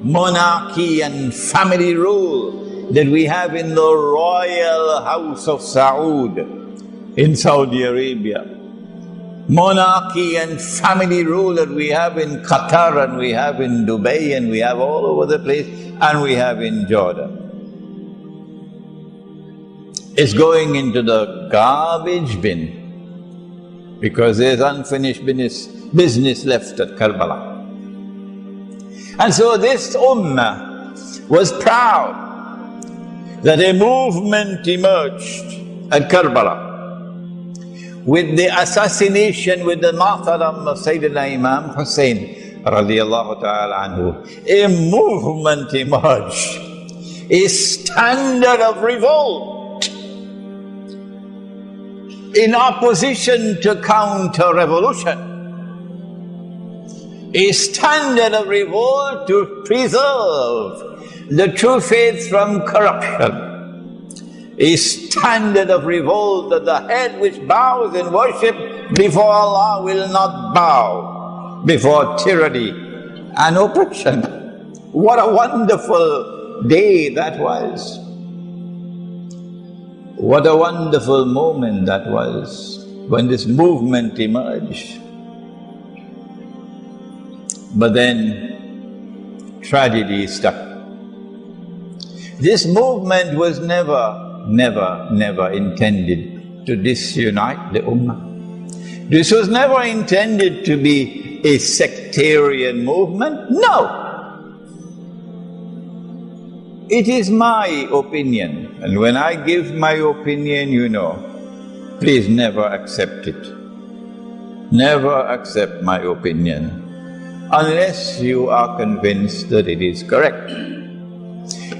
monarchy and family rule that we have in the royal house of Saud in Saudi Arabia, monarchy and family rule that we have in Qatar and we have in Dubai and we have all over the place and we have in Jordan. It's going into the garbage bin because there's unfinished business left at Karbala. And so this ummah was proud that a movement emerged at Karbala with the assassination, with the martyrdom of Sayyidina Imam Hussain radiallahu ta'ala anhu. A movement emerged, a standard of revolt in opposition to counter-revolution, a standard of revolt to preserve the true faith from corruption, a standard of revolt that the head which bows in worship before Allah will not bow before tyranny and oppression. What a wonderful day that was. What a wonderful moment that was when this movement emerged. But then tragedy struck. This movement was never intended to disunite the ummah. This was never intended to be a sectarian movement. No! It is my opinion, and when I give my opinion, you know, please never accept it. Never accept my opinion unless you are convinced that it is correct.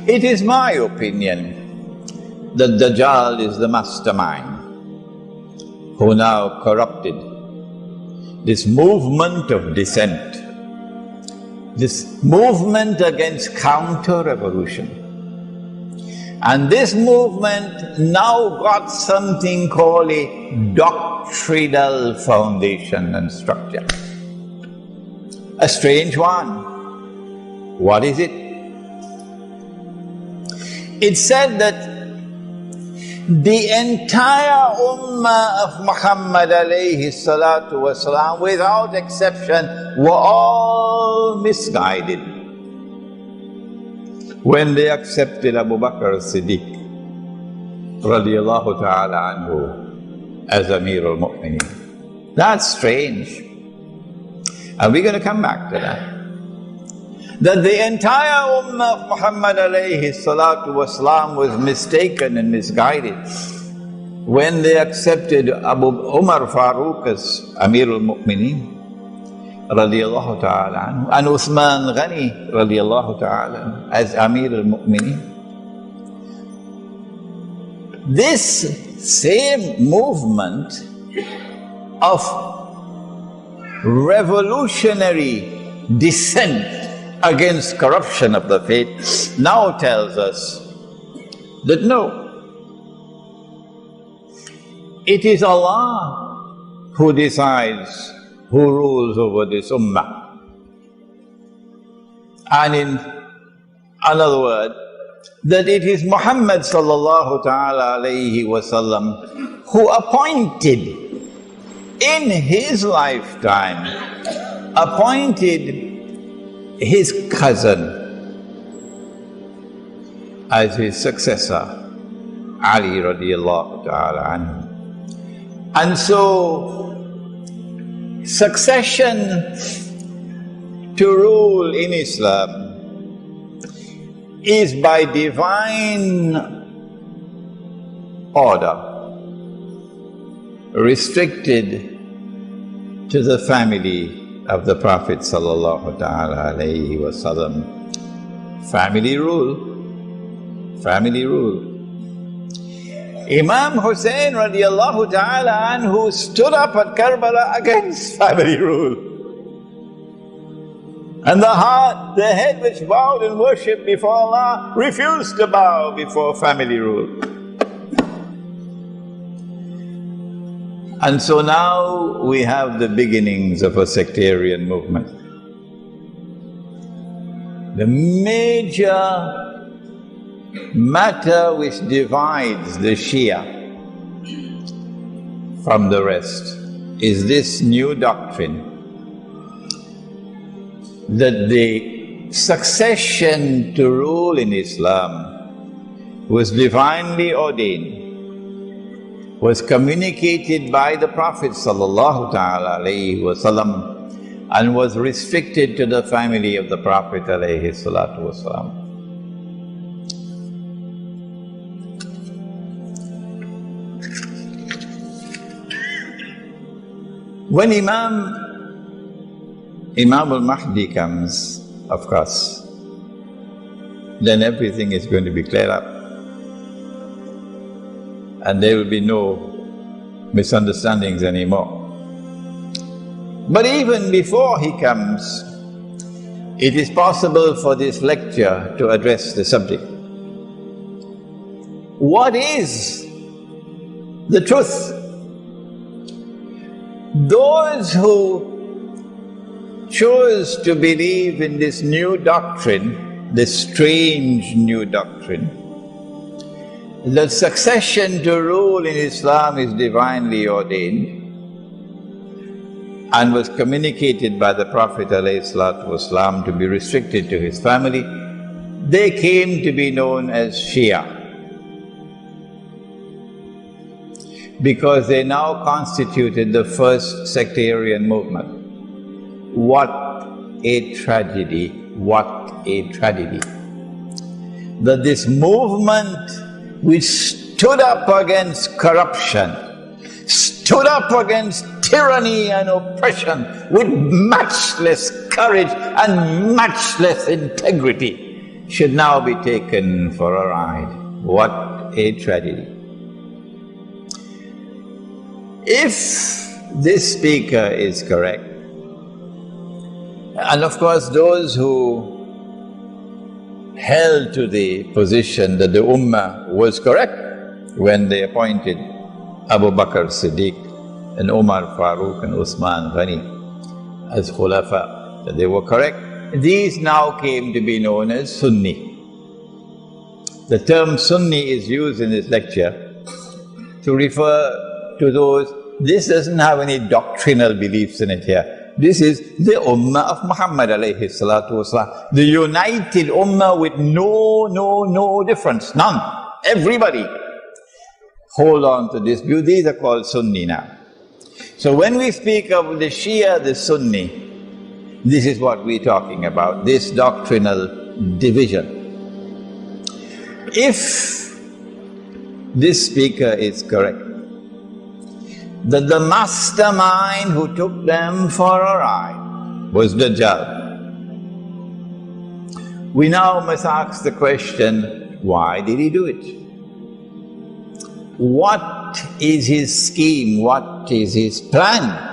It is my opinion that Dajjal is the mastermind who now corrupted this movement of dissent, this movement against counter-revolution. And this movement now got something called a doctrinal foundation and structure. A strange one. What is it? It said that the entire ummah of Muhammad alayhi salatu wasalam, without exception, were all misguided when they accepted Abu Bakr as-Siddiq radiallahu ta'ala anhu as Amir al-Mu'mineen. That's strange. And we're going to come back to that. That the entire ummah of Muhammad alayhi salatu wasalam was mistaken and misguided when they accepted Abu Umar Farooq as Amir al-Mu'mineen radiallahu ta'ala anhu and Uthman Ghani radiallahu ta'ala as Amir al-Mu'mineen. This same movement of revolutionary dissent against corruption of the faith now tells us that no, it is Allah who decides who rules over this ummah. And in another word, that it is Muhammad sallallahu ta'ala alayhi wasallam who appointed in his lifetime, appointed his cousin as his successor, Ali radiallahu ta'ala anhu. And so, succession to rule in Islam is by divine order, restricted to the family of the Prophet sallallahu ta'ala alayhi wa sallam. Family rule, family rule. Imam Hussain radiallahu ta'ala anhu stood up at Karbala against family rule. And the head which bowed in worship before Allah refused to bow before family rule. And so now we have the beginnings of a sectarian movement. the major matter which divides the Shia from the rest is this new doctrine that the succession to rule in Islam was divinely ordained, was communicated by the Prophet sallallahu ta'ala alayhi wasallam, and was restricted to the family of the Prophet alayhi salatu wasalam. When Imam al-Mahdi comes, of course, then everything is going to be cleared up. And there will be no misunderstandings anymore. But even before he comes, it is possible for this lecture to address the subject. What is the truth? Those who chose to believe in this new doctrine, this strange new doctrine, that succession to rule in Islam is divinely ordained and was communicated by the Prophet ﷺ to be restricted to his family, they came to be known as Shia, because they now constituted the first sectarian movement. What a tragedy, what a tragedy. That this movement which stood up against corruption, stood up against tyranny and oppression with matchless courage and matchless integrity, should now be taken for a ride. What a tragedy. If this speaker is correct, and of course those who held to the position that the Ummah was correct when they appointed Abu Bakr Siddiq and Umar Farooq and Usman Ghani as Khulafa, that they were correct, these now came to be known as Sunni. The term Sunni is used in this lecture to refer to those. This doesn't have any doctrinal beliefs in it here. This is the Ummah of Muhammad alayhi salatu wasalam, the united Ummah with no difference, none. Everybody hold on to this view. These are called Sunni now. So when we speak of the Shia, the Sunni, this is what we're talking about, this doctrinal division. If this speaker is correct, that the mastermind who took them for a ride was Dajjal, we now must ask the question, why did he do it? What is his scheme? What is his plan?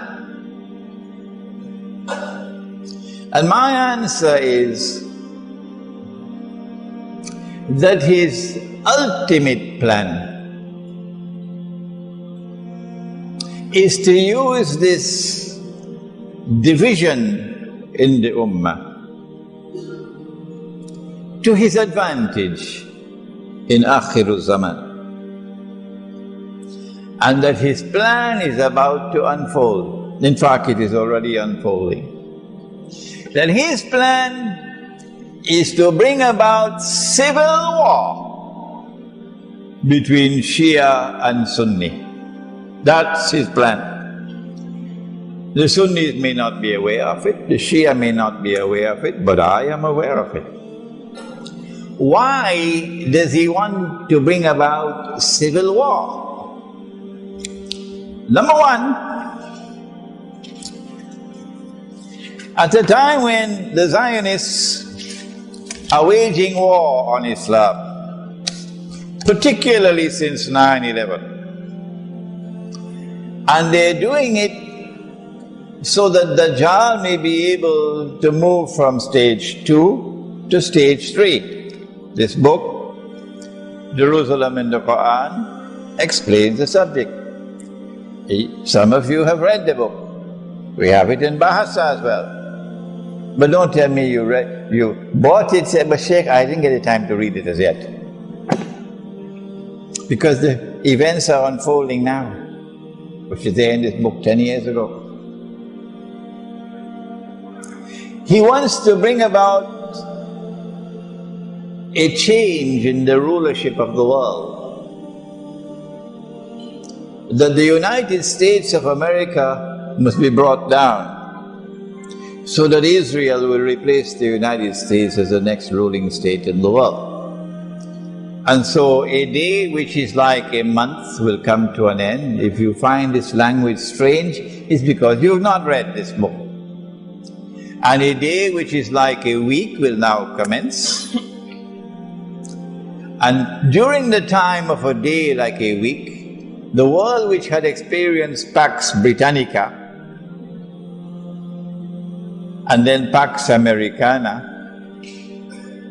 And my answer is that his ultimate plan is to use this division in the Ummah to his advantage in Akhirul Zaman, and that his plan is about to unfold. In fact, it is already unfolding. That his plan is to bring about civil war between Shia and Sunni. That's his plan. The Sunnis may not be aware of it, the Shia may not be aware of it, but I am aware of it. Why does he want to bring about civil war? Number one, at a time when the Zionists are waging war on Islam, particularly since 9/11, and they're doing it so that Dajjal may be able to move from stage 2 to stage 3. This book, Jerusalem in the Quran, explains the subject. Some of you have read the book. We have it in Bahasa as well. But don't tell me you bought it, said, but Sheikh, I didn't get the time to read it as yet. Because the events are unfolding now, which is there in this book 10 years ago. He wants to bring about a change in the rulership of the world. That the United States of America must be brought down, so that Israel will replace the United States as the next ruling state in the world. And so a day which is like a month will come to an end. If you find this language strange, it's because you have not read this book. And a day which is like a week will now commence. And during the time of a day like a week, the world which had experienced Pax Britannica and then Pax Americana,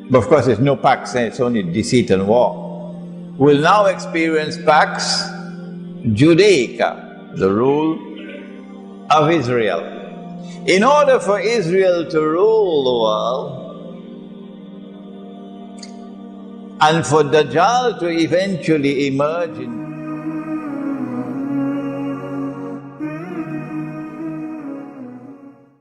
but of course there's no Pax, it's only deceit and war, will now experience Pax Judaica, the rule of Israel. In order for Israel to rule the world, and for Dajjal to eventually emerge in